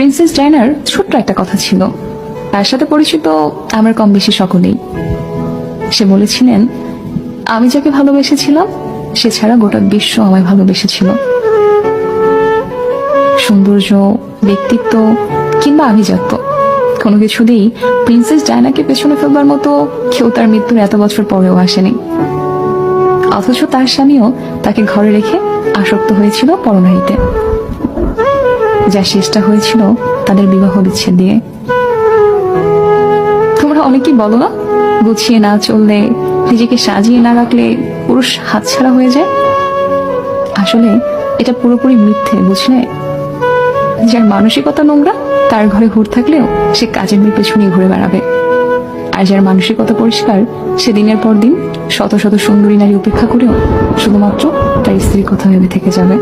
Princess ডায়নার ছোট্ট একটা কথা ছিল, তার সাথে পরিচিত আমার কম বেশি সকলেই। সে বলেছিলেন, আমি যাকে ভালোবেসেছিলাম সে ছাড়া গোটা বিশ্ব আমায় ভালোবেসেছিল। সৌন্দর্য, ব্যক্তিত্ব কিংবা আভিজাত্য কোনো কিছুতেই প্রিন্সেস ডায়নাকে পেছনে ফেলবার মতো কেউ তার মৃত্যুর এত বছর পরেও আসেনি। অথচ তার স্বামীও তাকে ঘরে রেখে আসক্ত হয়েছিল পরনারীতে, যা শেষটা হয়েছিল তাদের বিবাহ বিচ্ছেদ দিয়ে। তোমরা অনেকেই বলো না, গুছিয়ে না চললে, নিজেকে সাজিয়ে না রাখলে পুরুষ হাতছাড়া হয়ে যায়। আসলে এটা পুরোপুরি মিথ্যে, বুঝলে? যার মানসিকতা নোংরা তার ঘরে হুর থাকলেও সে কাজের মেয়ে পেছনে ঘুরে বেড়াবে, আর যার মানসিকতা পরিষ্কার সে দিনের পর দিন শত শত সুন্দরী নারী উপেক্ষা করেও শুধুমাত্র তার স্ত্রীর কথা ভেবে থেকে যাবে।